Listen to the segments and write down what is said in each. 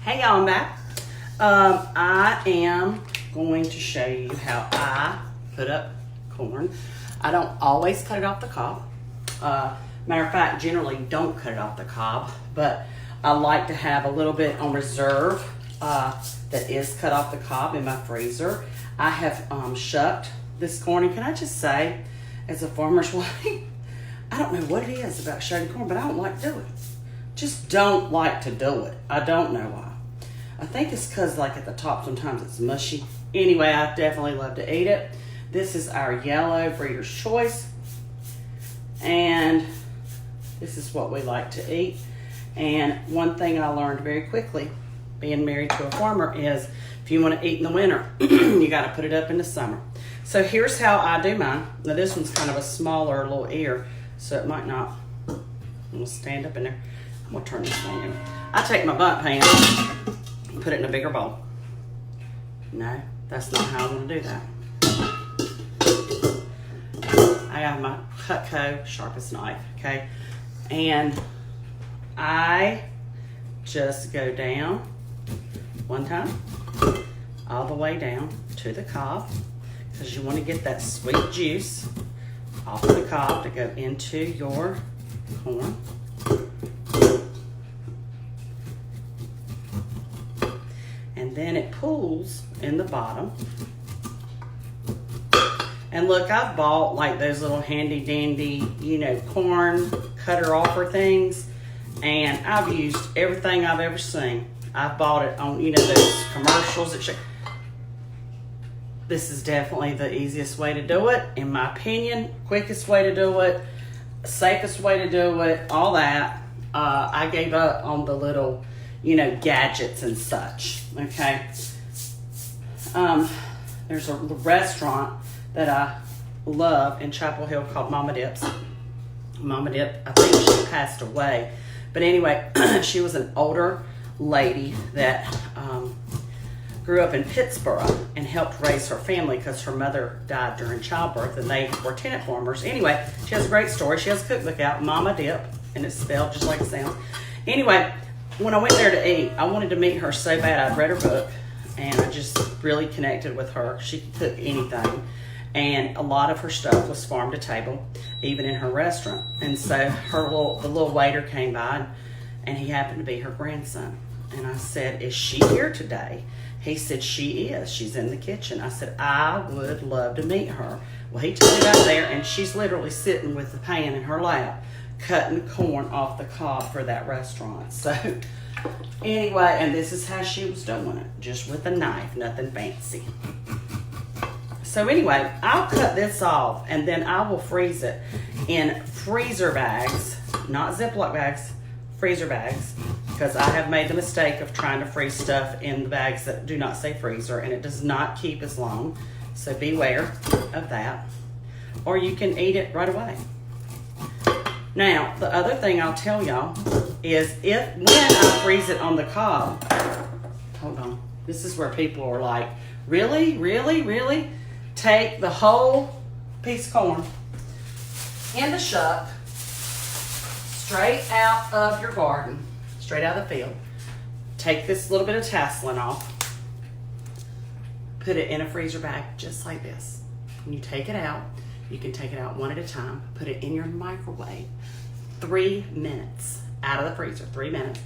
Hey y'all, I'm back. I am going to show you how I put up corn. I don't always cut it off the cob. Matter of fact, generally don't cut it off the cob, but I like to have a little bit on reserve that is cut off the cob in my freezer. I have shucked this corn, and can I just say, as a farmer's wife, I don't know what it is about shucking corn, but I don't like to do it. Just don't like to do it. I don't know why. I think it's because like at the top sometimes it's mushy. Anyway, I definitely love to eat it. This is our yellow Breeder's Choice. And this is what we like to eat. And one thing I learned very quickly, being married to a farmer, is if you want to eat in the winter, you got to put it up in the summer. So here's how I do mine. Now this one's kind of a smaller little ear, so it might not. I'm gonna stand up in there. I'm gonna turn this thing in. I take my bundt pan and put it in a bigger bowl. No, that's not how I'm gonna do that. I have my Cutco sharpest knife, okay? And I just go down one time, all the way down to the cob, because you want to get that sweet juice off of the cob to go into your corn. And then it pools in the bottom. And look, I've bought like those little handy dandy, corn cutter offer things. And I've used everything I've ever seen. I've bought it on, those commercials that show. This is definitely the easiest way to do it, in my opinion. Quickest way to do it, safest way to do it, all that. I gave up on the little, gadgets and such, okay? There's a restaurant that I love in Chapel Hill called Mama Dip's. Mama Dip, I think she passed away. But anyway, she was an older lady that grew up in Pittsburgh and helped raise her family because her mother died during childbirth and they were tenant farmers. Anyway, she has a great story. She has a cookbook out, Mama Dip, and it's spelled just like it sounds. Anyway, when I went there to eat, I wanted to meet her so bad. I'd read her book and I just really connected with her. She could cook anything. And a lot of her stuff was farm to table, even in her restaurant. And so the little waiter came by and he happened to be her grandson. And I said, "Is she here today?" He said, "She is. She's in the kitchen." I said, "I would love to meet her." Well, he took it out there and she's literally sitting with the pan in her lap, cutting corn off the cob for that restaurant. So anyway, and this is how she was doing it, just with a knife, nothing fancy. So anyway, I'll cut this off and then I will freeze it in freezer bags, not Ziploc bags, freezer bags, because I have made the mistake of trying to freeze stuff in the bags that do not say freezer, and it does not keep as long. So beware of that. Or you can eat it right away. Now, the other thing I'll tell y'all is when I freeze it on the cob, hold on, this is where people are like, really, really, really? Take the whole piece of corn in the shuck, straight out of your garden, straight out of the field. Take this little bit of tasseling off, put it in a freezer bag just like this. When you take it out, you can take it out one at a time, put it in your microwave, 3 minutes out of the freezer, 3 minutes.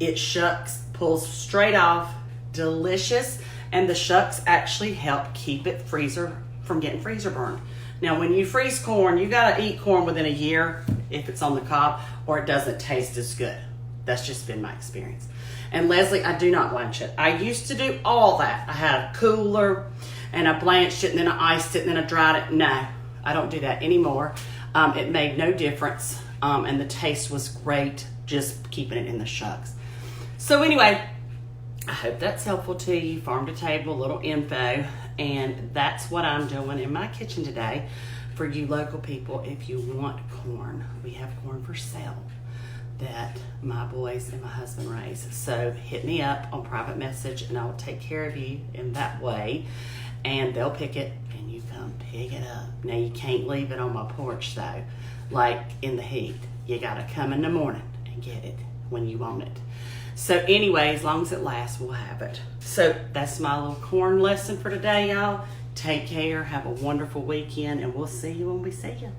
It shucks, pulls straight off, delicious. And the shucks actually help keep it from getting freezer burned. Now, when you freeze corn, you gotta eat corn within a year if it's on the cob, or it doesn't taste as good. That's just been my experience. And Leslie, I do not blanch it. I used to do all that. I had a cooler, and I blanched it, and then I iced it, and then I dried it. No, I don't do that anymore. It made no difference, and the taste was great just keeping it in the shucks. So anyway, I hope that's helpful to you, farm to table, little info, and that's what I'm doing in my kitchen today for you local people. If you want corn, we have corn for sale that my boys and my husband raise. So hit me up on private message and I will take care of you in that way, and they'll pick it and you come pick it up. Now you can't leave it on my porch though, like in the heat. You gotta come in the morning and get it when you want it. So anyway, as long as it lasts, we'll have it. So that's my little corn lesson for today, y'all. Take care. Have a wonderful weekend, and we'll see you when we see you.